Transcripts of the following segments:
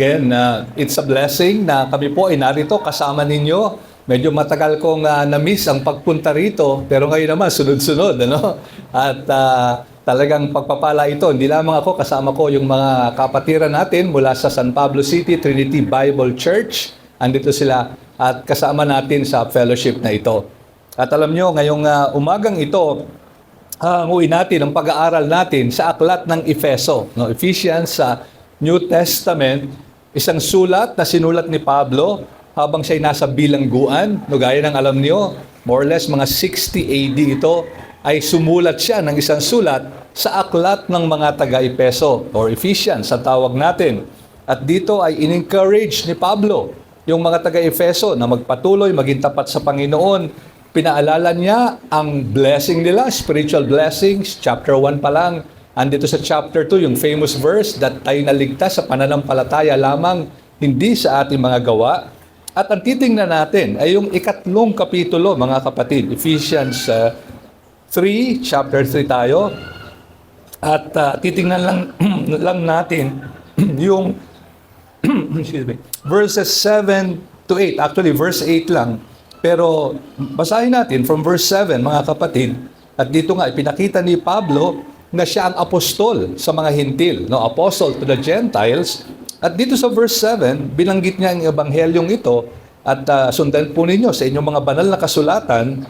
Again, it's a blessing na kami po ay narito kasama ninyo. Medyo matagal kong na-miss ang pagpunta rito, pero ngayon naman sunod-sunod, ano? At talagang pagpapala ito. Hindi lamang ako, kasama ko yung mga kapatiran natin mula sa San Pablo City Trinity Bible Church. Andito sila at kasama natin sa fellowship na ito. At alam nyo, ngayong umagang ito, hanguin natin ang pag-aaral natin sa aklat ng Efeso, no? Ephesians sa New Testament, isang sulat na sinulat ni Pablo habang siya'y nasa bilangguan. No, gaya ng alam niyo, more or less mga 60 AD ito, ay sumulat siya ng isang sulat sa aklat ng mga taga-Efeso or Ephesians sa tawag natin. At dito ay in-encourage ni Pablo yung mga taga-Efeso na magpatuloy, maging tapat sa Panginoon. Pinaalala niya ang blessing nila, spiritual blessings, chapter 1 pa lang. Andito sa chapter 2, yung famous verse that tayo naligtas sa pananampalataya lamang, hindi sa ating mga gawa. At ang titingnan natin ay yung ikatlong kapitulo, mga kapatid, Ephesians 3, chapter 3 tayo. At titingnan lang natin yung verses 7 to 8. Actually, verse 8 lang. Pero basahin natin from verse 7, mga kapatid. At dito nga, ipinakita ni Pablo na siya ang apostol sa mga hintil, no? Apostle to the Gentiles. At dito sa verse 7, binanggit niya ang ebanghelyong ito at sundan po ninyo sa inyong mga banal na kasulatan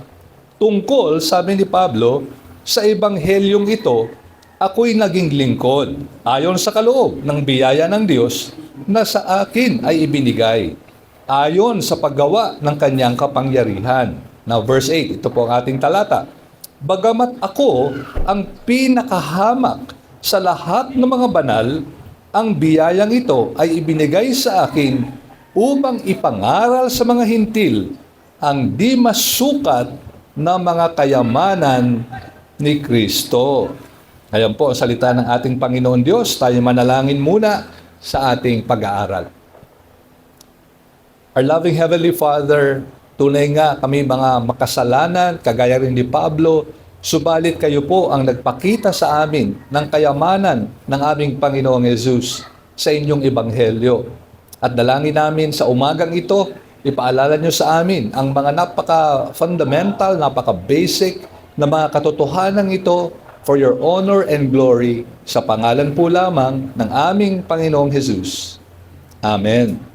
tungkol, sabi ni Pablo, sa ebanghelyong ito, ako'y naging lingkod ayon sa kaloob ng biyaya ng Diyos na sa akin ay ibinigay ayon sa paggawa ng kanyang kapangyarihan. Now, verse 8, ito po ang ating talata. Bagamat ako ang pinakahamak sa lahat ng mga banal, ang biyayang ito ay ibinigay sa akin upang ipangaral sa mga hintil ang di masukat na mga kayamanan ni Kristo. Ayan po ang salita ng ating Panginoon Diyos. Tayo manalangin muna sa ating pag-aaral. Our loving Heavenly Father, tunay nga kami mga makasalanan, kagaya rin ni Pablo, subalit kayo po ang nagpakita sa amin ng kayamanan ng aming Panginoong Jesus sa inyong ebanghelyo. At dalangin namin sa umagang ito, ipaalala nyo sa amin ang mga napaka-fundamental, napaka-basic na mga katotohanan ito for your honor and glory sa pangalan po lamang ng aming Panginoong Jesus. Amen.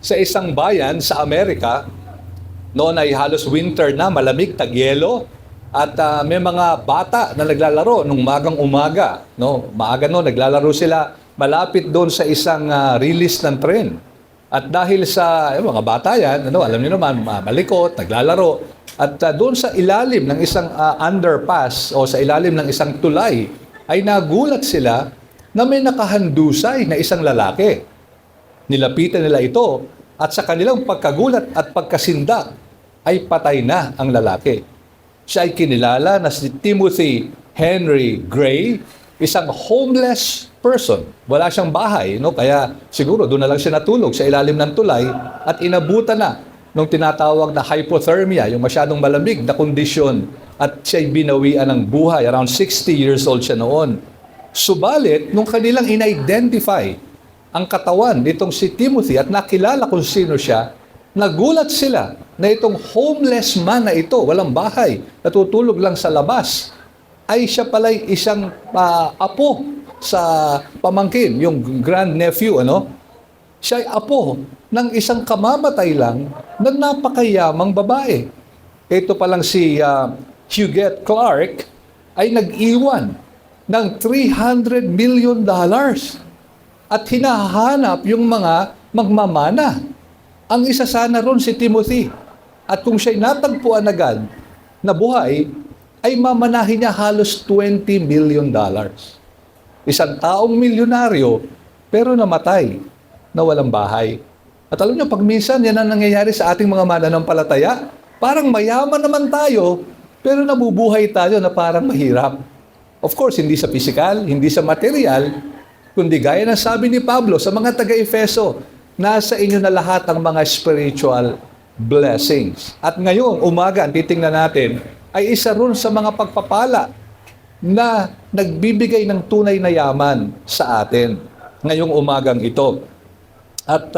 Sa isang bayan sa Amerika, noon ay halos winter na, malamig, tagyelo, at may mga bata na naglalaro nung umaga. No? Maaga no, naglalaro sila malapit doon sa isang release ng tren. At dahil sa mga bata yan, alam niyo naman, malikot, naglalaro. At doon sa ilalim ng isang underpass o sa ilalim ng isang tulay, ay nagulat sila na may nakahandusay na isang lalaki. Nilapitan nila ito at sa kanilang pagkagulat at pagkasindak ay patay na ang lalaki. Siya ay kinilala na si Timothy Henry Gray, isang homeless person. Wala siyang bahay, no? Kaya siguro doon na lang siya natulog sa ilalim ng tulay at inabutan na nung tinatawag na hypothermia, yung masyadong malamig na kondisyon, at siya'y binawian ng buhay. Around 60 years old siya noon. Subalit, nung kanilang in-identify ang katawan nitong si Timothy at nakilala kung sino siya, nagulat sila na itong homeless man na ito, walang bahay, natutulog lang sa labas, ay siya pala'y isang apo sa pamangkin, yung grandnephew, Siya ay apo ng isang kamamatay lang na napakayamang babae. Ito palang si Huguette Clark ay nag-iwan ng $300 million at hinahanap yung mga magmamana. Ang isa sana ron si Timothy. At kung siya'y natagpuan agad na buhay, ay mamanahin niya halos $20 million. Isang taong milyonaryo, pero namatay na walang bahay. At alam niyo, pag minsan yan ang nangyayari sa ating mga mananampalataya, parang mayaman naman tayo, pero nabubuhay tayo na parang mahirap. Of course, hindi sa physical, hindi sa material, kundi gaya ng sabi ni Pablo sa mga taga-Efeso, nasa inyo na lahat ang mga spiritual blessings. At ngayong umaga, ang titingnan natin, ay isa rin sa mga pagpapala na nagbibigay ng tunay na yaman sa atin ngayong umagang ito. At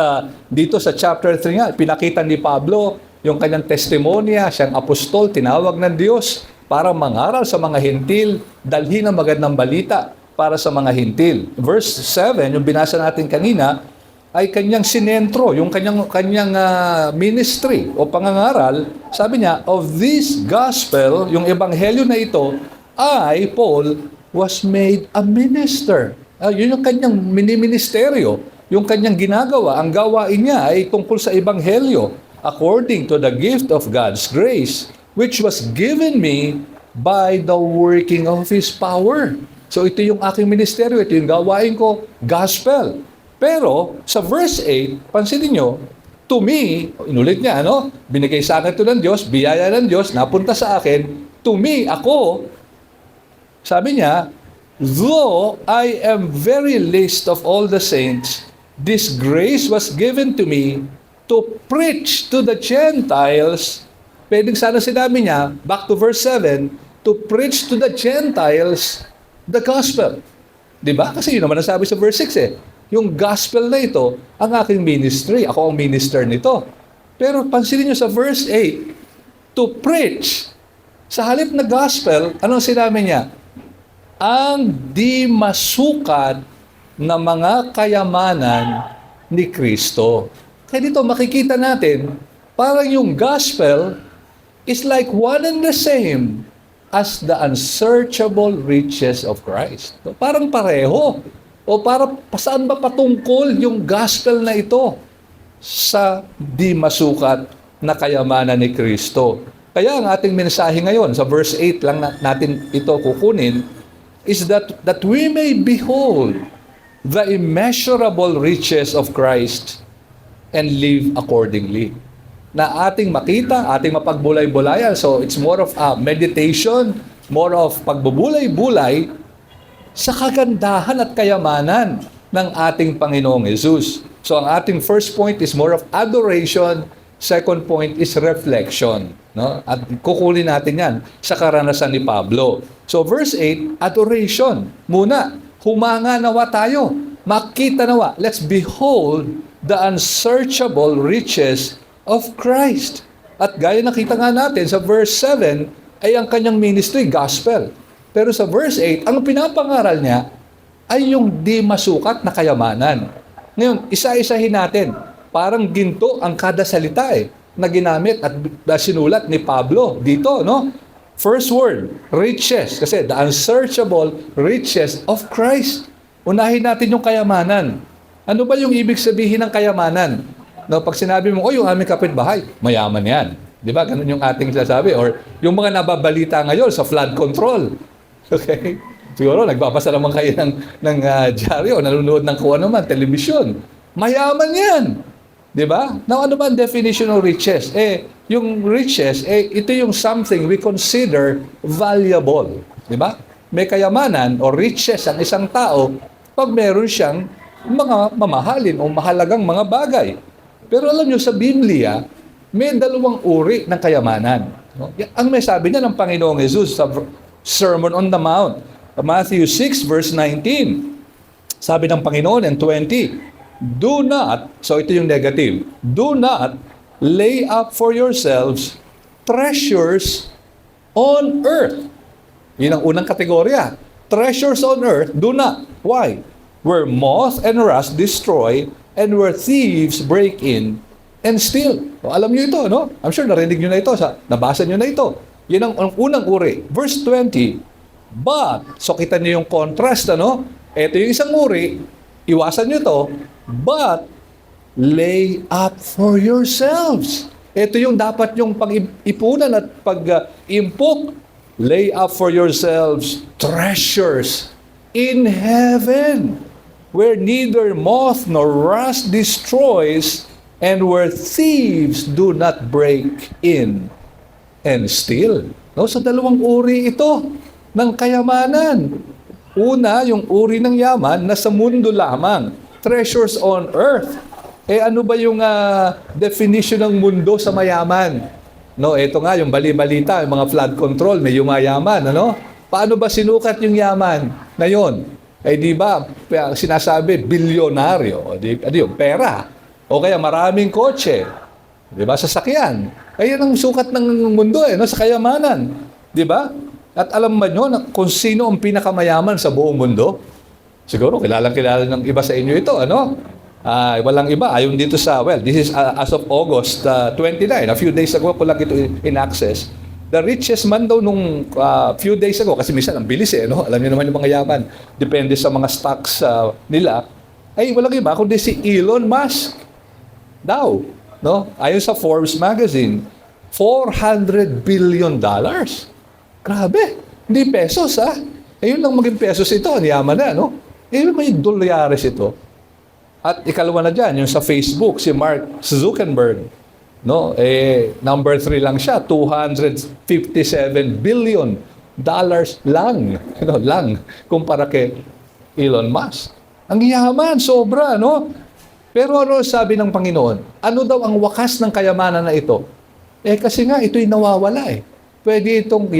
dito sa chapter 3 nga, pinakita ni Pablo yung kanyang testimonya, siyang apostol, tinawag ng Diyos para mangaral sa mga hintil, dalhin ang magandang balita para sa mga hintil. Verse 7, yung binasa natin kanina, ay kanyang sinentro, yung kanyang ministry o pangangaral. Sabi niya, of this gospel, yung ebanghelyo na ito, I, Paul, was made a minister. Yun yung kanyang mini-ministeryo, yung kanyang ginagawa. Ang gawain niya ay tungkol sa ebanghelyo, according to the gift of God's grace, which was given me by the working of His power. So ito yung aking ministeryo, ito yung gawain ko, gospel. Pero sa verse 8, pansinin nyo, to me, inulit niya, binigay sa akin ito ng Diyos, biyaya ng Diyos, napunta sa akin, to me, ako, sabi niya, though I am very least of all the saints, this grace was given to me to preach to the Gentiles. Pwedeng sana sinabi niya, back to verse 7, to preach to the Gentiles the gospel. Diba? Kasi yun naman nasabi sa verse 6 eh. Yung gospel na ito, ang aking ministry. Ako ang minister nito. Pero pansinin nyo sa verse 8, to preach. Sa halip na gospel, anong sinabi niya? Ang di masukat na mga kayamanan ni Kristo. Kaya dito makikita natin, parang yung gospel is like one and the same as the unsearchable riches of Christ. So, parang pareho. O para saan ba patungkol yung gospel na ito? Sa di masukat na kayamanan ni Kristo. Kaya ang ating mensahe ngayon, sa verse 8 lang natin ito kukunin, is that we may behold the immeasurable riches of Christ and live accordingly. Na ating makita, ating mapagbulay-bulayan. So it's more of a meditation, more of pagbubulay-bulay sa kagandahan at kayamanan ng ating Panginoong Jesus. So ang ating first point is more of adoration, second point is reflection. No? At kukunin natin yan sa karanasan ni Pablo. So verse 8, adoration. Muna, humanga nawa tayo. Makita nawa. Let's behold the unsearchable riches of Christ. At gaya nakita nga natin sa verse 7, ay ang kanyang ministry, gospel. Pero sa verse 8, ang pinapangaral niya ay yung di masukat na kayamanan. Ngayon, isa-isahin natin. Parang ginto ang kada salita na ginamit at sinulat ni Pablo dito, no? First word, riches. Kasi the unsearchable riches of Christ. Unahin natin yung kayamanan. Ano ba yung ibig sabihin ng kayamanan? No, pag sinabi mo, yung aming kapitbahay, mayaman yan. Di ba? Ganun yung ating sasabi. Or yung mga nababalita ngayon sa flood control. Okay? Siguro, nagbabasa naman kayo ng dyaryo, nanonood ng kung ano man, telebisyon. Mayaman yan. Di ba? Now, ano ba ang definition of riches? Yung riches, ito yung something we consider valuable. Di ba? May kayamanan o riches ang isang tao pag meron siyang mga mamahalin o mahalagang mga bagay. Pero alam nyo, sa Biblia, may dalawang uri ng kayamanan. No? Ang may sabi niya ng Panginoong Jesus sa Sermon on the Mount, Matthew 6 verse 19. Sabi ng Panginoon in 20, do not, so ito yung negative, do not lay up for yourselves treasures on earth. Yun ang unang kategorya. Treasures on earth, do not. Why? Where moth and rust destroy, and where thieves break in and steal. So, alam nyo ito, no? I'm sure narinig nyo na ito, nabasa nyo na ito. Yan ang unang uri. Verse 20, but, so kita nyo yung contrast, ano? Ito yung isang uri, iwasan nyo to, but, lay up for yourselves. Ito yung dapat yung pag-ipunan at pag-impok. Lay up for yourselves treasures in heaven, where neither moth nor rust destroys, and where thieves do not break in and steal. No, sa dalawang uri ito ng kayamanan. Una, yung uri ng yaman na sa mundo lamang. Treasures on earth. Ano ba yung definition ng mundo sa mayaman? No, ito nga yung bali-balita, yung mga flood control, may yumayaman, ano? Paano ba sinukat yung yaman na yon? Eh di ba, sinasabi, bilyonaryo. Ano yun? Pera. O kaya maraming kotse. Di ba? Sasakyan. Ay yan ang sukat ng mundo no? Sa kayamanan. Di ba? At alam ba nyo na kung sino ang pinakamayaman sa buong mundo? Siguro, kilalang-kilala ng iba sa inyo ito, ano? Walang iba. Ayon dito sa, this is as of August 29. A few days ago ko lang ito in-access. The richest man daw nung few days ago, kasi minsan ang bilis no? Alam niyo naman yung mga yaman. Depende sa mga stocks nila. Ay, walang iba kundi si Elon Musk. Daw, no? Ayon sa Forbes magazine, $400 billion. Grabe. Hindi pesos, Ayun lang maging pesos ito. Ang yaman na, no? Ayun may dolyares ito. At ikalawa na dyan, yung sa Facebook, si Mark Zuckerberg. No? Number 3 lang siya. $257 billion lang. Lang. Kumpara kay Elon Musk. Ang yaman, sobra, no? Pero ano sabi ng Panginoon? Ano daw ang wakas ng kayamanan na ito? Kasi nga, ito'y nawawala Pwede itong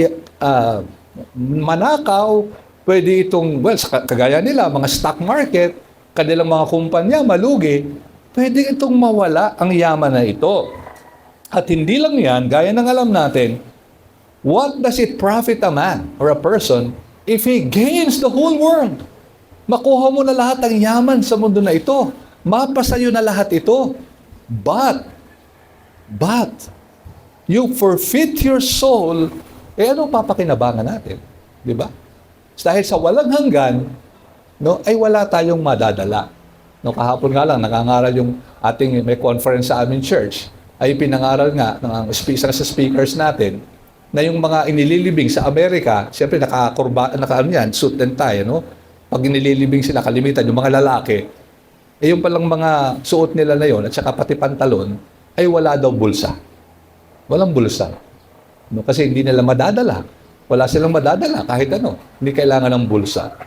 manakaw, pwede itong, kagaya nila, mga stock market, kanilang mga kumpanya, malugi, pwede itong mawala ang yaman na ito. At hindi lang yan, gaya ng alam natin, what does it profit a man or a person if he gains the whole world? Makuha mo na lahat ng yaman sa mundo na ito. Mapasayo na lahat ito. But, you forfeit your soul, ano papakinabangan natin? Di ba? Dahil sa walang hanggan, no, ay wala tayong madadala. No, kahapon nga lang, nakangaral yung ating may conference sa aming church, ay pinangaral nga ng isa sa speakers natin, na yung mga inililibing sa Amerika, siyempre suit and tie, no? Pag inililibing sila, kalimitan, yung mga lalaki, yung palang mga suot nila na yon, at saka pati pantalon, ay wala daw bulsa. Walang bulsa. No, kasi hindi nila madadala. Wala silang madadala kahit ano. Hindi kailangan ng bulsa.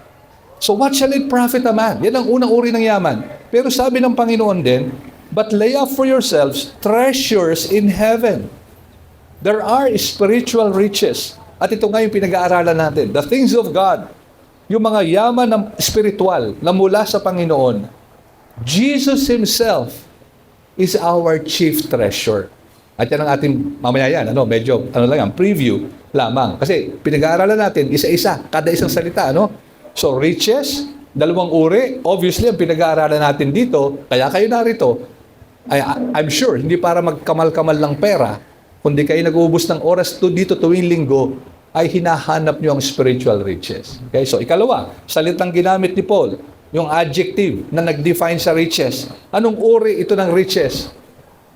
So what shall it profit a man? Yan ang unang uri ng yaman. Pero sabi ng Panginoon din, but lay up for yourselves treasures in heaven. There are spiritual riches. At ito nga yung pinag-aaralan natin. The things of God. Yung mga yaman ng spiritual na mula sa Panginoon. Jesus Himself is our chief treasure. At yan ang ating mamaya yan, medyo, preview lamang. Kasi pinag-aaralan natin, isa-isa, kada isang salita, So, riches, dalawang uri. Obviously, ang pinag-aaralan natin dito, kaya kayo narito, I'm sure, hindi para magkamal-kamal ng pera, kundi kayo nag-uubos ng oras dito tuwing linggo, ay hinahanap nyo ang spiritual riches. Okay? So, ikalawa, salitang ginamit ni Paul, yung adjective na nag-define sa riches. Anong uri ito ng riches?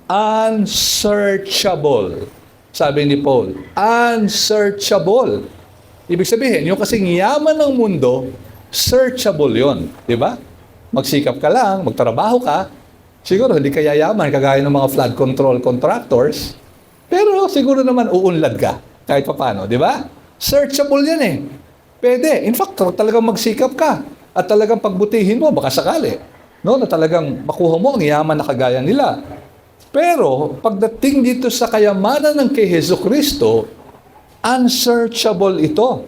Unsearchable. Sabi ni Paul, unsearchable. Ibig sabihin, yung kasing yaman ng mundo, searchable yon, di ba? Magsikap ka lang, magtrabaho ka, siguro hindi ka yayaman kagaya ng mga flood control contractors, pero siguro naman uunlad ka, kahit paano, di ba? Searchable yan Pwede. In fact, talagang magsikap ka at talagang pagbutihin mo, baka sakali, na talagang makuha mo ang yaman na kagaya nila. Pero, pagdating dito sa kayamanan ng kay Jesucristo, unsearchable ito.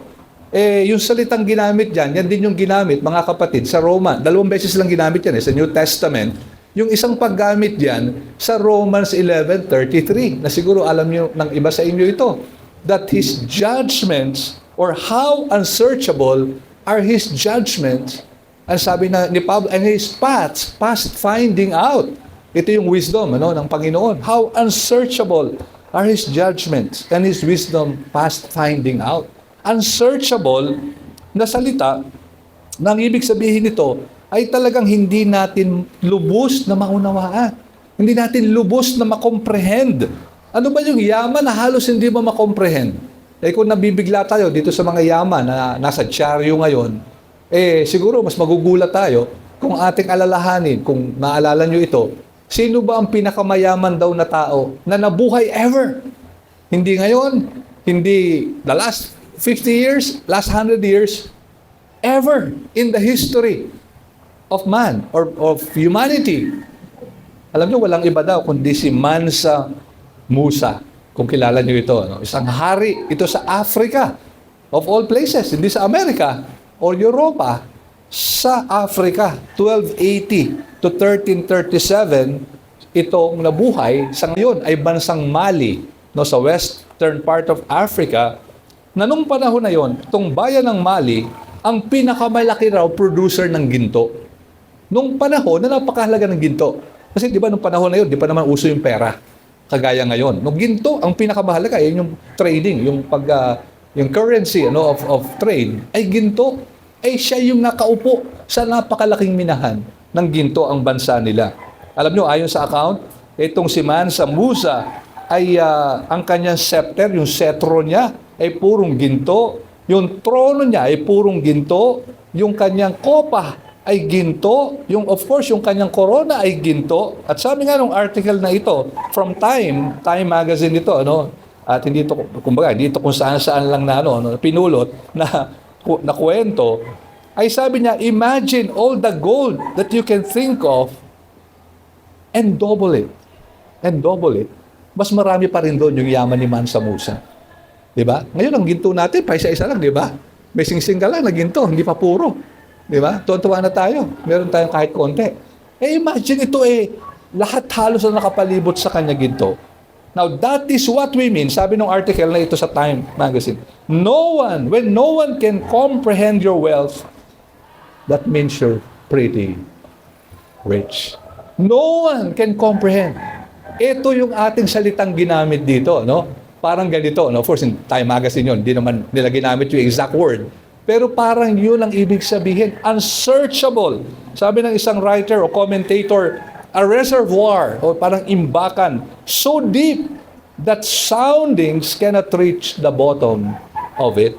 Yung salitang ginamit dyan, yan din yung ginamit, mga kapatid, sa Roma. 2 beses lang ginamit yan sa New Testament. Yung isang paggamit dyan sa Romans 11:33, na siguro alam nyo ng iba sa inyo ito, that His judgments, or how unsearchable are His judgments, ang sabi ni Pablo, and His paths past finding out. Ito yung wisdom ng Panginoon. How unsearchable are His judgments and His wisdom past finding out. Unsearchable na salita, na ang ibig sabihin nito ay talagang hindi natin lubos na maunawaan. Hindi natin lubos na makomprehend. Ano ba yung yaman na halos hindi mo makomprehend? Kung nabibigla tayo dito sa mga yaman na nasa dyaryo ngayon, siguro mas magugulat tayo kung ating alalahanin, kung naalala nyo ito, sino ba ang pinakamayaman daw na tao na nabuhay ever? Hindi ngayon, hindi the last 50 years, last 100 years, ever in the history of man or of humanity. Alam nyo, walang iba daw kundi si Mansa Musa, kung kilala nyo ito. Isang hari ito sa Africa. of all places, hindi sa Amerika or Europa, sa Africa, 1280 to 1337, itong nabuhay sa ngayon ay bansang Mali, no, sa western part of Africa, na nung panahon na yon, itong bayan ng Mali, ang pinakamalaki raw producer ng ginto. Nung panahon na napakahalaga ng ginto. Kasi di ba nung panahon na yun, di pa naman uso yung pera, kagaya ngayon. Nung ginto, ang pinakamahalaga, yun yung trading, yung currency of trade, ay ginto. Ay siya yung nakaupo sa napakalaking minahan ng ginto ang bansa nila. Alam nyo, ayon sa account, itong si Mansa Musa ay ang kanyang scepter, yung setro niya, ay purong ginto. Yung trono niya ay purong ginto. Yung kanyang kopa ay ginto. Yung, of course, yung kanyang corona ay ginto. At sabi nga nung article na ito, from Time magazine ito, at hindi ito, kumbaga, hindi ito kung saan-saan lang na, pinulot na kwento, ay sabi niya, imagine all the gold that you can think of and double it. And double it. Mas marami pa rin doon yung yaman ni Mansa Musa. Diba? Ngayon, ang ginto natin, pa isa-isa lang, diba? May sing-sing ka lang na ginto, hindi pa puro. Diba? Tuwa na tayo. Meron tayong kahit konti. Imagine ito lahat halos na nakapalibot sa kanya ginto. Now, that is what we mean. Sabi ng article na ito sa Time magazine. When no one can comprehend your wealth, that means you're pretty rich. No one can comprehend. Ito yung ating salitang ginamit dito, Parang ganito, Of course, in Time magazine yun, hindi naman nila ginamit yung exact word. Pero parang yun ang ibig sabihin. Unsearchable. Sabi ng isang writer o commentator, a reservoir, o parang imbakan, so deep that soundings cannot reach the bottom of it.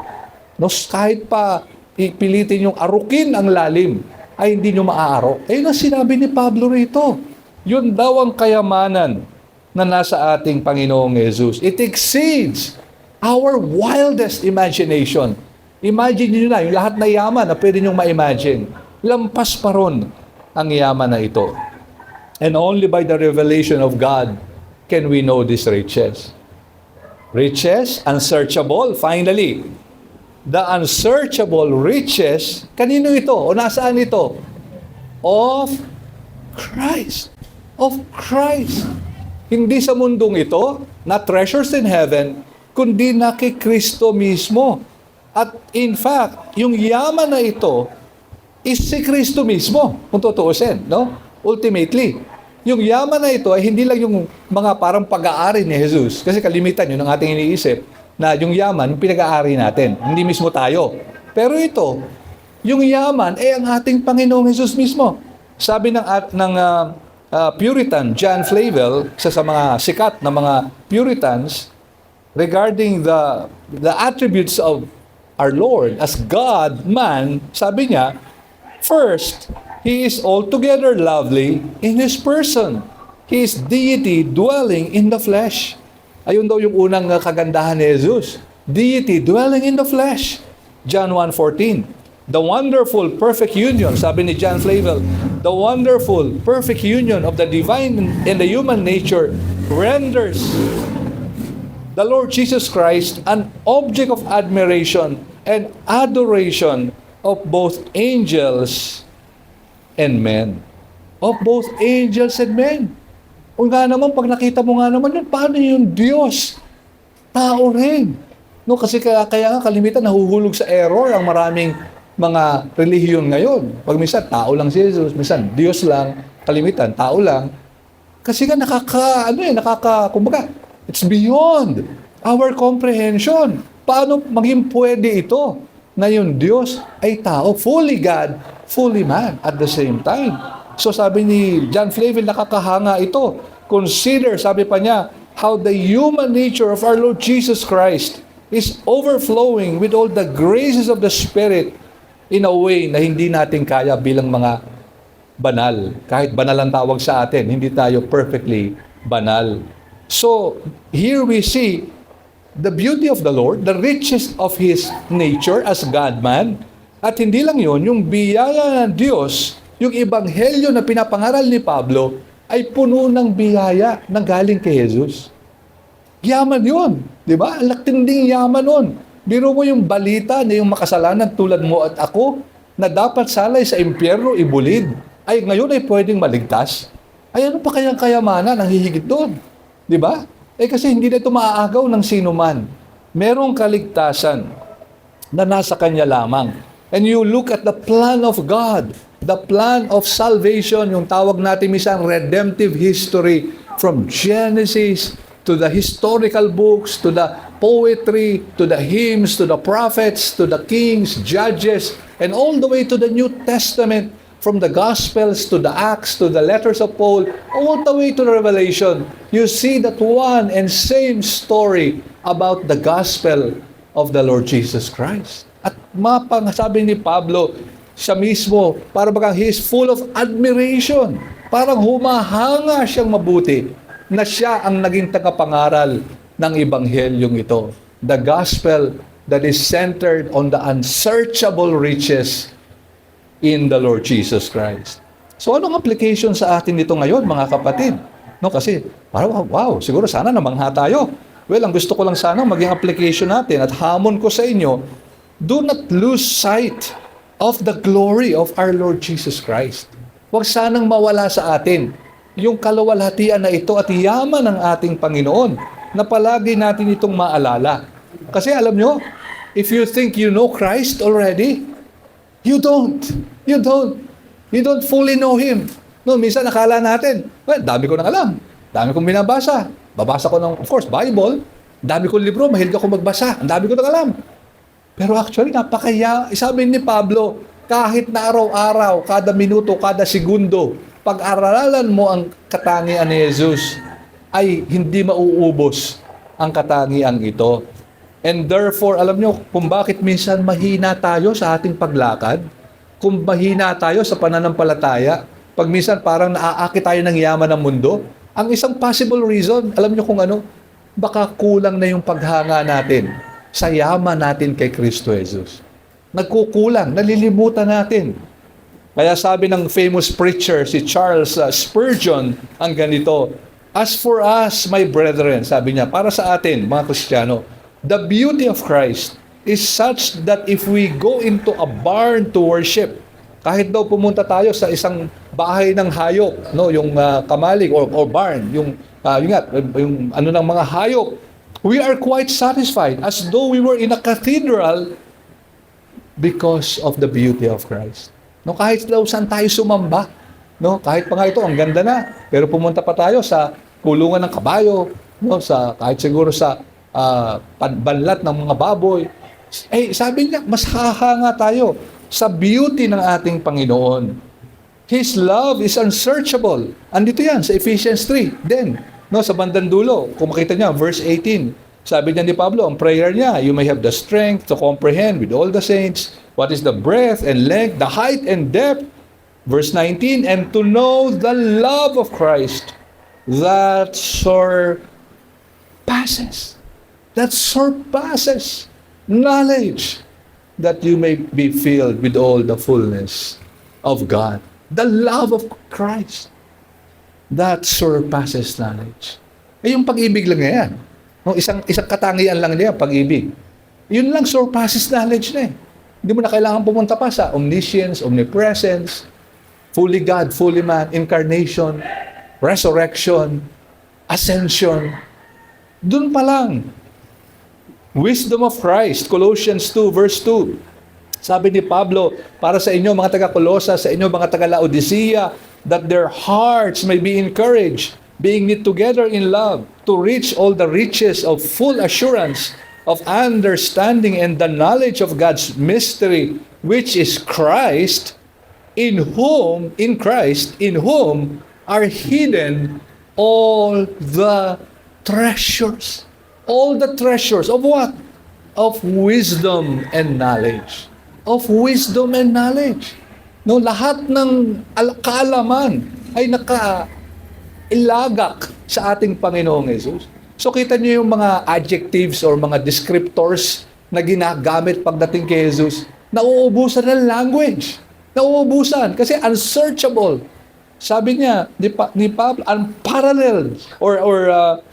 Kahit pa ipilitin yung arukin ang lalim, ay hindi nyo maaarok. Ayun ang sinabi ni Pablo rito. Yun daw ang kayamanan na nasa ating Panginoong Jesus. It exceeds our wildest imagination. Imagine nyo na, yung lahat na yaman na pwede nyo ma-imagine. Lampas pa ron ang yaman na ito. And only by the revelation of God can we know these riches. Riches, unsearchable. Finally, the unsearchable riches, kanino ito? O nasaan ito? Of Christ. Of Christ. Hindi sa mundong ito, not treasures in heaven, kundi na kay Kristo mismo. At in fact, yung yaman na ito is si Kristo mismo, kung tutuusin, Ultimately, yung yaman na ito ay hindi lang yung mga parang pag-aari ni Jesus. Kasi kalimitan yun ang ating iniisip na yung yaman, yung pinag-aari natin. Hindi mismo tayo. Pero ito, yung yaman ay ang ating Panginoong Jesus mismo. Sabi ng Puritan, John Flavel, isa sa mga sikat na mga Puritans, regarding the attributes of our Lord as God, man, sabi niya, first, He is altogether lovely in His person. He is deity dwelling in the flesh. Ayun daw yung unang kagandahan ni Jesus. Deity dwelling in the flesh. John 1:14. The wonderful perfect union, sabi ni John Flavel, the wonderful perfect union of the divine and the human nature renders the Lord Jesus Christ an object of admiration and adoration of both angels and men. Of both angels and men. O nga naman, pag nakita mo nga naman yun, paano yung Diyos? Tao rin. Kasi kaya nga kalimitan nahuhulog sa error ang maraming mga relihiyon ngayon. Pag minsan, tao lang si Jesus, minsan, Diyos lang, kalimitan, tao lang. Kasi nga kumbaga, it's beyond our comprehension. Paano maging pwede ito na yung Diyos ay tao, fully God, fully man at the same time. So sabi ni John Flavel, nakakahanga ito. Consider, sabi pa niya, how the human nature of our Lord Jesus Christ is overflowing with all the graces of the Spirit in a way na hindi natin kaya bilang mga banal. Kahit banal ang tawag sa atin, hindi tayo perfectly banal. So, here we see the beauty of the Lord, the riches of His nature as God-man, at hindi lang yun, yung biyaya ng Diyos, yung ebanghelyo na pinapangaral ni Pablo, ay puno ng biyaya na galing kay Jesus. Yaman yun, di ba? Tinding yaman nun. Biro mo yung balita na yung makasalanan tulad mo at ako na dapat salay sa impyerno ibulid, ay ngayon ay pwedeng maligtas. Ay ano pa kayang kayamanan ang hihigit doon? Di ba? Kasi hindi na ito maaagaw ng sino man. Merong kaligtasan na nasa Kanya lamang. And you look at the plan of God, the plan of salvation, yung tawag natin minsan redemptive history from Genesis to the historical books, to the poetry, to the hymns, to the prophets, to the kings, judges, and all the way to the New Testament, from the Gospels to the Acts to the letters of Paul, all the way to the Revelation, you see that one and same story about the Gospel of the Lord Jesus Christ. At sabi ni Pablo, siya mismo, para bagang he is full of admiration. Parang humahanga siyang mabuti na siya ang naging tagapangaral ng Ebanghelyong ito. The Gospel that is centered on the unsearchable riches in the Lord Jesus Christ. So anong application sa atin nito ngayon, mga kapatid? No, kasi, parang, wow, siguro sana namangha tayo. Well, ang gusto ko lang sana maging application natin at hamon ko sa inyo, do not lose sight of the glory of our Lord Jesus Christ. Huwag sanang mawala sa atin yung kaluwalhatian na ito at yaman ng ating Panginoon na palagi natin itong maalala. Kasi alam nyo, if you think you know Christ already, you don't. You don't. You don't fully know Him. No, minsan nakala natin, well, dami ko nang alam. Dami kong binabasa. Babasa ko ng, of course, Bible. Dami kong libro, mahilig ako magbasa. Ang dami ko nang alam. Pero actually, sabi ni Pablo, kahit na araw-araw, kada minuto, kada segundo, pag-aralan mo ang katangian ni Jesus, ay hindi mauubos ang katangian ito. And therefore, alam nyo kung bakit minsan mahina tayo sa ating paglakad, kung mahina tayo sa pananampalataya, pag minsan parang naaakit tayo ng yaman ng mundo, ang isang possible reason, alam nyo kung ano, baka kulang na yung paghanga natin sa yaman natin kay Kristo Jesus. Nagkukulang, nalilimutan natin. Kaya sabi ng famous preacher, si Charles Spurgeon, ang ganito, as for us, my brethren, sabi niya, para sa atin, mga Kristiyano, the beauty of Christ is such that if we go into a barn to worship, kahit daw pumunta tayo sa isang bahay ng hayop, no, yung kamalig or barn, yung ano ng mga hayop, we are quite satisfied as though we were in a cathedral because of the beauty of Christ. No, kahit daw saan tayo sumamba, no, kahit pa nga ito ang ganda na, pero pumunta pa tayo sa kulungan ng kabayo, no, sa kahit siguro sa banlat ng mga baboy. Sabi niya, mas hahanga tayo sa beauty ng ating Panginoon. His love is unsearchable. Andito yan sa Ephesians 3. Then, no, sa bandang dulo, kung makita niya, verse 18, sabi niya ni Pablo, ang prayer niya, you may have the strength to comprehend with all the saints what is the breadth and length, the height and depth. Verse 19, and to know the love of Christ that surpasses knowledge, that you may be filled with all the fullness of God. The love of Christ that surpasses knowledge. Yung pag-ibig lang yan. No, isang katangian lang niya, pag-ibig. Yun lang surpasses knowledge na eh. Hindi mo na kailangan pumunta pa sa omniscience, omnipresence, fully God, fully man, incarnation, resurrection, ascension. Doon pa lang. Wisdom of Christ, Colossians 2 verse 2. Sabi ni Pablo, para sa inyo mga taga-Colosa, sa inyo mga taga-Laodicea, that their hearts may be encouraged, being knit together in love, to reach all the riches of full assurance of understanding and the knowledge of God's mystery, which is Christ, in whom are hidden all the treasures. All the treasures of what? Of wisdom and knowledge. Of wisdom and knowledge. No, lahat ng kaalaman ay nakailagak sa ating Panginoong Jesus. So kita niyo yung mga adjectives or mga descriptors na ginagamit pagdating kay Jesus, nauubusan ng language. Nauubusan kasi unsearchable. Sabi niya ni Pablo, unparalleled or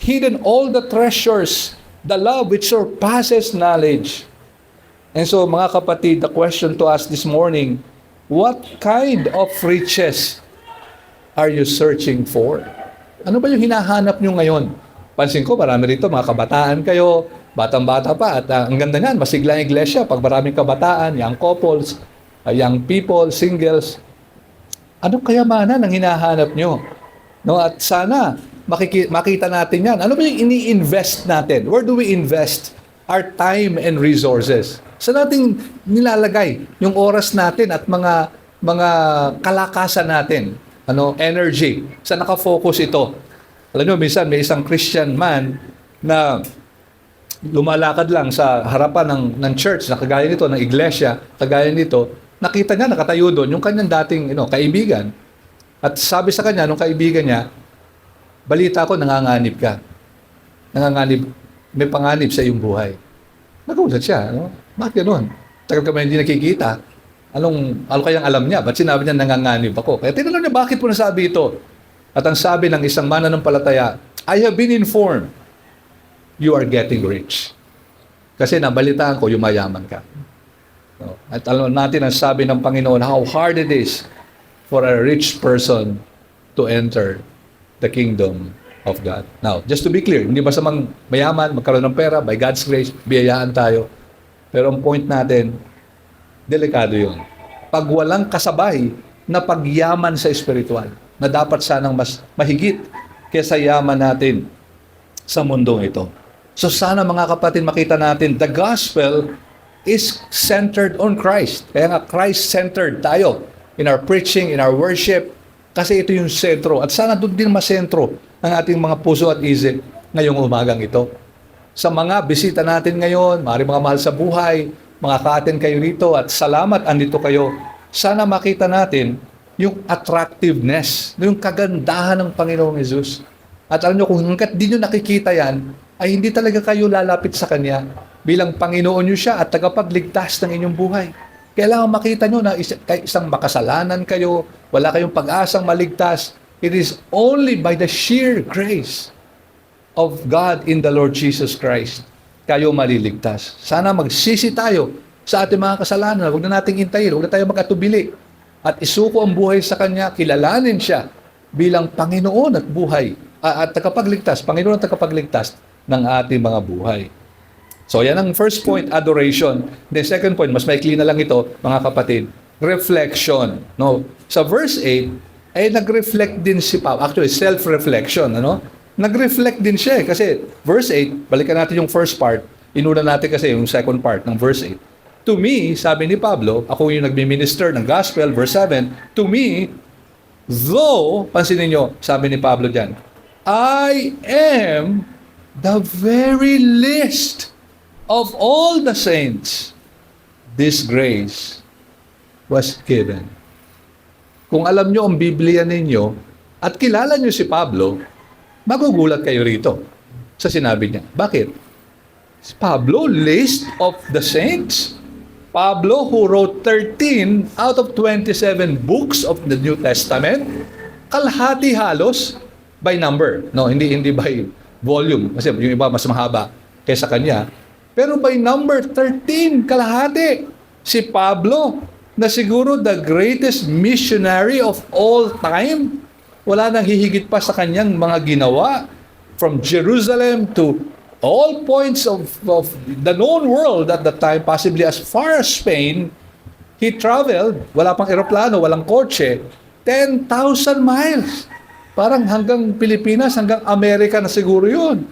hidden all the treasures, the love which surpasses knowledge. And so mga kapatid, the question to us this morning, what kind of riches are you searching for? Ano ba yung hinahanap nyo ngayon? Pansin ko, marami rito, mga kabataan kayo, batang-bata pa, at ang ganda niyan, masiglang iglesia, pag maraming kabataan, young couples, young people, singles, anong kayamanan ang hinahanap nyo? No, at sana, makita natin yan. Ano ba yung ini-invest natin? Where do we invest our time and resources? Saan natin nilalagay yung oras natin at mga kalakasan natin? Energy. Saan nakafocus ito? Alam nyo, minsan may isang Christian man na lumalakad lang sa harapan ng church, na kagaya nito, ng iglesia, kagaya nito, nakita niya, nakatayo doon, yung kanyang dating kaibigan. At sabi sa kanya, nung kaibigan niya, balita ko, nanganganib ka. Nanganganib, may panganib sa iyong buhay. Nagulat siya. Bakit gano'n? Tagal ka ba hindi nakikita? Ano kayang alam niya? Ba't sinabi niya nanganganib ako? Kaya tinanong niya, bakit po nasabi ito? At ang sabi ng isang mananampalataya, I have been informed you are getting rich. Kasi nabalitaan ko, yumayaman ka. At alam natin ang sabi ng Panginoon, how hard it is for a rich person to enter the kingdom of God. Now, just to be clear, hindi ba sa mayaman, magkaroon ng pera, by God's grace, biyayaan tayo. Pero ang point natin, delikado yun. Pag walang kasabay na pagyaman sa espiritual, na dapat sanang mas mahigit kaysa yaman natin sa mundong ito. So sana mga kapatid, makita natin, the gospel is centered on Christ. Kaya nga Christ-centered tayo in our preaching, in our worship, kasi ito yung sentro. At sana doon din masentro ang ating mga puso at isip ngayong umagang ito. Sa mga bisita natin ngayon, mga mahal sa buhay, mga ka-attend kayo rito, at salamat andito kayo. Sana makita natin yung attractiveness, yung kagandahan ng Panginoong Hesus. At alam nyo, kung hanggat di nyo nakikita yan, ay hindi talaga kayo lalapit sa Kanya bilang Panginoon nyo siya at tagapagligtas ng inyong buhay. Kailangan makita nyo na isang makasalanan kayo, wala kayong pag-asang maligtas. It is only by the sheer grace of God in the Lord Jesus Christ kayo maliligtas. Sana magsisi tayo sa ating mga kasalanan. Huwag na nating intayin, huwag na tayo mag-atubili. At isuko ang buhay sa Kanya, kilalanin siya bilang Panginoon at buhay, at tagapagligtas, Panginoon at tagapagligtas ng ating mga buhay. So yan ang first point, adoration. The second point, mas maikli na lang ito, mga kapatid, reflection. No? Sa verse 8, ay nag-reflect din si Pablo. Actually, self-reflection. Nag-reflect din siya kasi verse 8, balikan natin yung first part, inuna natin kasi yung second part ng verse 8. To me, sabi ni Pablo, ako yung nagmi-minister ng gospel, verse 7, to me, though, pansinin nyo, sabi ni Pablo dyan, I am the very least of all the saints. This grace was given. Kung alam nyo ang Biblia ninyo, at kilala nyo si Pablo, magugulat kayo rito sa sinabi niya. Bakit? Pablo, least of the saints? Pablo, who wrote 13 out of 27 books of the New Testament, kalahati halos by number. No, hindi by volume. Kasi yung iba mas mahaba kaysa kanya. Pero by number 13, kalahati. Si Pablo, na siguro the greatest missionary of all time, wala nang hihigit pa sa kanyang mga ginawa. From Jerusalem to all points of the known world at that time, possibly as far as Spain, he traveled, wala pang eroplano, walang kotse, 10,000 miles. Parang hanggang Pilipinas, hanggang Amerika na siguro yun.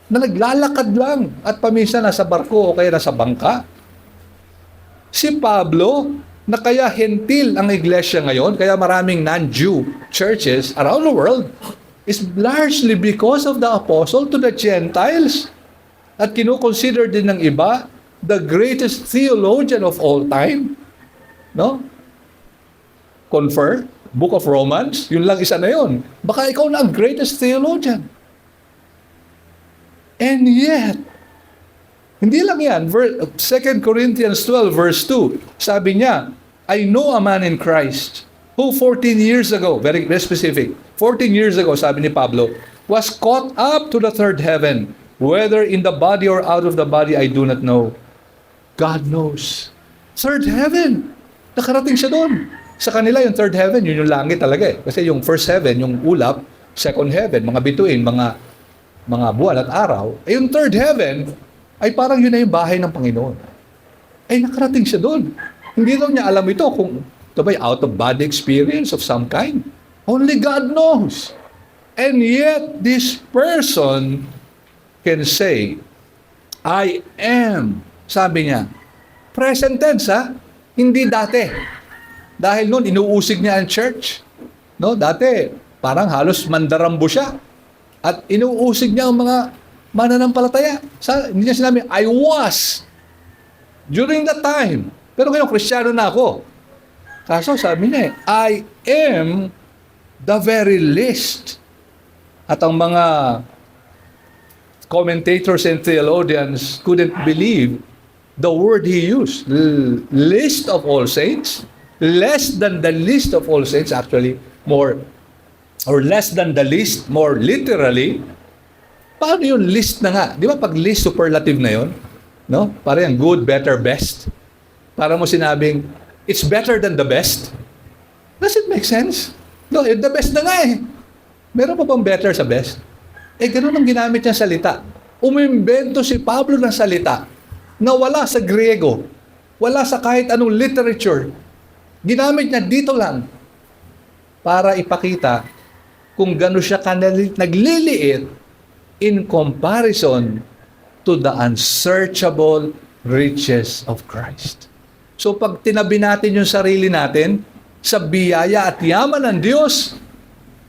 Na naglalakad lang at paminsan nasa barko o kaya nasa bangka. Si Pablo, na kaya hentil ang iglesia ngayon, kaya maraming non-Jew churches around the world, is largely because of the apostle to the Gentiles. At kinukonsider din ng iba the greatest theologian of all time. No? Confer, Book of Romans, yun lang isa na yun. Baka ikaw na ang greatest theologian. And yet, hindi lang yan. 2 Corinthians 12 verse 2, sabi niya, I know a man in Christ who 14 years ago, very specific, 14 years ago, sabi ni Pablo, was caught up to the third heaven, whether in the body or out of the body, I do not know. God knows. Third heaven. Nakarating siya doon. Sa kanila, yung third heaven, yun yung langit talaga eh. Kasi yung first heaven, yung ulap, second heaven, mga bituin, mga buwan at araw. Eh yung third heaven, ay parang yun na yung bahay ng Panginoon. Ay nakarating siya doon. Hindi daw niya alam ito kung ito ba'y out-of-body experience of some kind. Only God knows. And yet, this person can say, I am. Sabi niya, present tense ha, hindi dati. Dahil noon, inuusig niya ang church. No? Dati, parang halos mandarambo siya. At inuusig niya ang mga mananampalataya. Hindi niya sinabi, I was during that time. Pero ngayon, Kristiyano na ako. Kaso sabi niya, I am the very least. At ang mga commentators and theologians couldn't believe the word he used. Least of all saints. Less than the least of all saints, actually, more, or less than the least, more literally. Paano yung list na nga? Di ba pag list, superlative na yun? No? Parang yung good, better, best. Para mo sinabing, it's better than the best. Does it make sense? No, the best na nga eh. Meron pa bang better sa best? Eh, ganun ang ginamit niya salita. Umimbento si Pablo ng salita na wala sa Griego, wala sa kahit anong literature. Ginamit niya dito lang para ipakita kung gano'n siya nagliliit in comparison to the unsearchable riches of Christ. So pag tinabi natin yung sarili natin sa biyaya at yaman ng Diyos,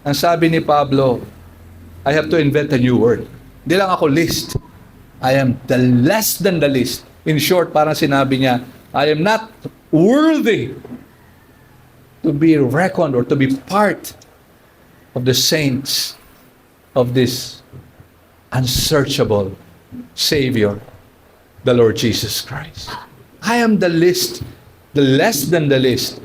ang sabi ni Pablo, I have to invent a new word. Hindi lang ako least. I am the less than the least. In short, parang sinabi niya, I am not worthy to be reckoned or to be part of the saints of this unsearchable Savior, the Lord Jesus Christ. I am the least, the less than the least.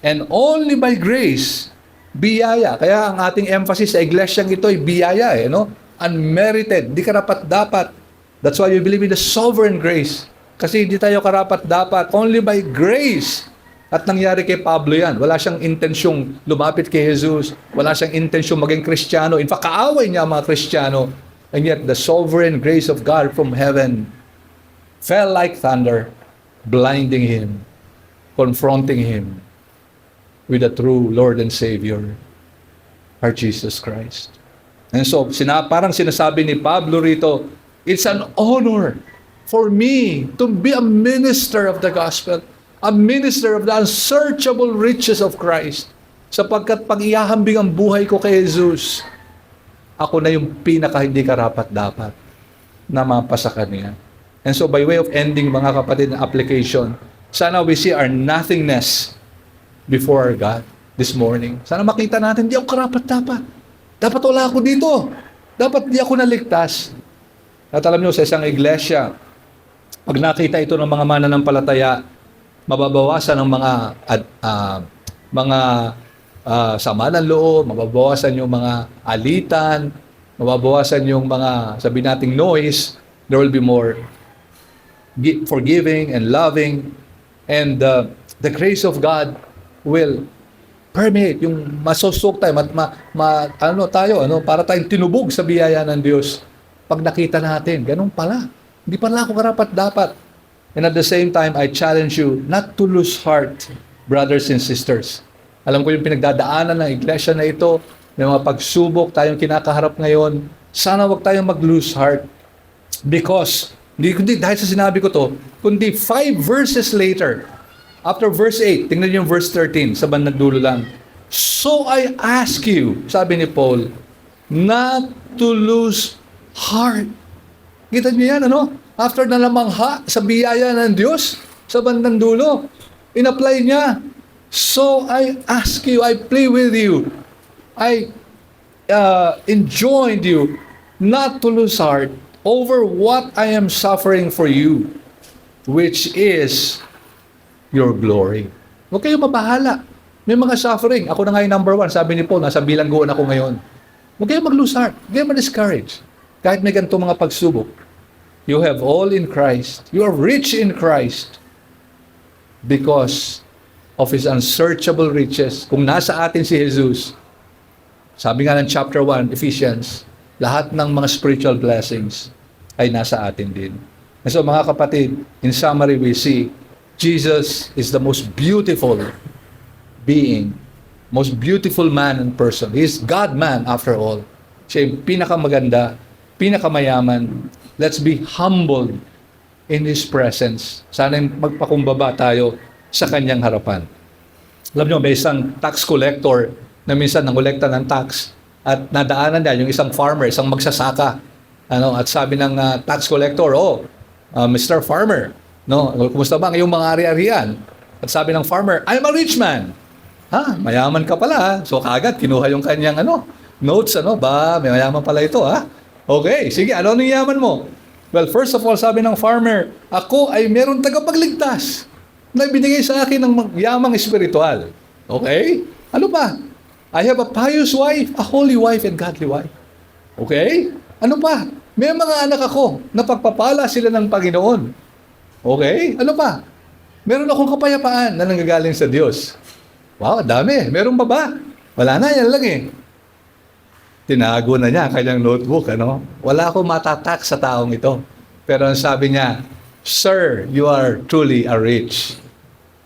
And only by grace, biyaya. Kaya ang ating emphasis sa iglesyang ito ay biyaya eh, no? Unmerited, di karapat-dapat. That's why we believe in the sovereign grace. Kasi hindi tayo karapat-dapat. Only by grace. At nangyari kay Pablo yan. Wala siyang intensyong lumapit kay Jesus. Wala siyang intensyong maging Kristiyano. In fact, kaaway niya ang mga Kristiyano. And yet, the sovereign grace of God from heaven fell like thunder, blinding him, confronting him with the true Lord and Savior, our Jesus Christ. And so, parang sinasabi ni Pablo rito, it's an honor for me to be a minister of the gospel, a minister of the unsearchable riches of Christ. Sapagkat pag ihahambing ang buhay ko kay Jesus, ako na yung pinaka hindi karapat-dapat na mapasa kanya. And so by way of ending, mga kapatid, na application, sana we see our nothingness before our God this morning. Sana makita natin, di ako karapat-dapat. Dapat wala ako dito. Dapat di ako naligtas. At alam nyo, sa isang iglesia, pag nakita ito ng mga mananampalataya, mababawasan ang mga sama ng loob, mababawasan yung mga alitan, mababawasan yung mga, sabi nating noise, there will be more forgiving and loving, and the grace of God will permeate, yung masusok tayo, para tayong tinubog sa biyaya ng Diyos. Pag nakita natin, ganun pala. Hindi pala ako karapat-dapat. And at the same time, I challenge you not to lose heart, brothers and sisters. Alam ko yung pinagdadaanan ng iglesia na ito, may mga pagsubok tayong kinakaharap ngayon. Sana wag tayong mag-lose heart. Because, hindi dahil sa sinabi ko to, kundi 5 verses later, after verse 8, tingnan niyo yung verse 13, sa bandang dulo lang. So I ask you, sabi ni Paul, not to lose heart. Kita niyo yan, ano? After na lamangha sa biyaya ng Diyos, sa bandang dulo, in-apply niya. So I ask you, I plead with you, I enjoined you not to lose heart over what I am suffering for you, which is your glory. Huwag kayo mabahala. May mga suffering. Ako na nga yung number 1. Sabi ni Paul, nasa bilangguan ako ngayon. Huwag kayo mag-lose heart. Huwag kayo ma-discourage. Kahit may ganito mga pagsubok. You have all in Christ. You are rich in Christ because of His unsearchable riches. Kung nasa atin si Jesus, sabi nga ng chapter 1, Ephesians, lahat ng mga spiritual blessings ay nasa atin din. And so mga kapatid, in summary we see, Jesus is the most beautiful being, most beautiful man and person. He is God-man after all. Siya yung pinakamaganda, pinakamayaman. Let's be humbled in His presence. Sana magpakumbaba tayo sa Kanyang harapan. Alam nyo, may isang tax collector na minsan nangolekta ng tax at nadaanan niya yung isang farmer, isang magsasaka. At sabi ng tax collector, Mr. Farmer, kumusta ba ang iyong mga ari-arian? At sabi ng farmer, I'm a rich man. Mayaman ka pala. So kaagad, kinuha yung kanyang notes, may mayaman pala ito, Okay, sige, ano ang yaman mo? Well, first of all, sabi ng farmer, ako ay meron tagapagligtas na binigay sa akin ng yamang espiritual. Okay? Ano pa? I have a pious wife, a holy wife, and godly wife. Okay? Ano pa? May mga anak ako na pagpapala sila ng Panginoon. Okay? Ano pa? Meron akong kapayapaan na nanggagaling sa Diyos. Wow, dami. Meron pa ba? Wala na, yan lang Tinago na niya ang kanyang notebook, Wala akong matatak sa taong ito. Pero ang sabi niya, Sir, you are truly a rich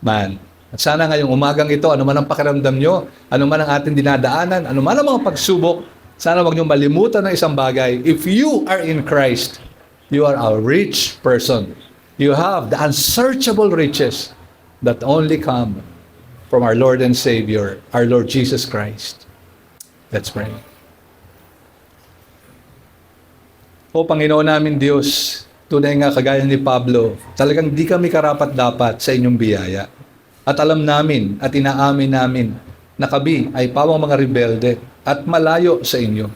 man. At sana ngayong umagang ito, ano man ang pakiramdam nyo, ano man ang ating dinadaanan, ano man ang mga pagsubok, sana wag nyo malimutan ng isang bagay. If you are in Christ, you are a rich person. You have the unsearchable riches that only come from our Lord and Savior, our Lord Jesus Christ. Let's pray. O Panginoon namin Diyos, tunay nga kagaya ni Pablo, talagang di kami karapat-dapat sa inyong biyaya. At alam namin at inaamin namin na kami ay pawang mga rebelde at malayo sa inyo.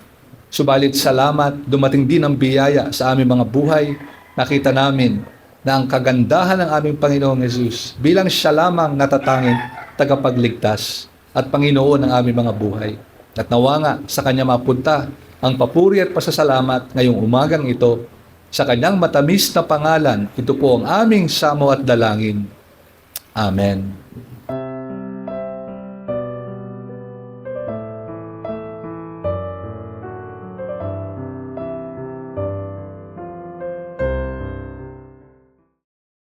Subalit salamat, dumating din ang biyaya sa aming mga buhay. Nakita namin na ang kagandahan ng aming Panginoong Jesus bilang siya lamang natatanging tagapagligtas at Panginoon ng aming mga buhay. At nawa nga sa Kanya mapunta ang papuri at pasasalamat ngayong umagang ito. Sa Kanyang matamis na pangalan, ito po ang aming samo at dalangin. Amen.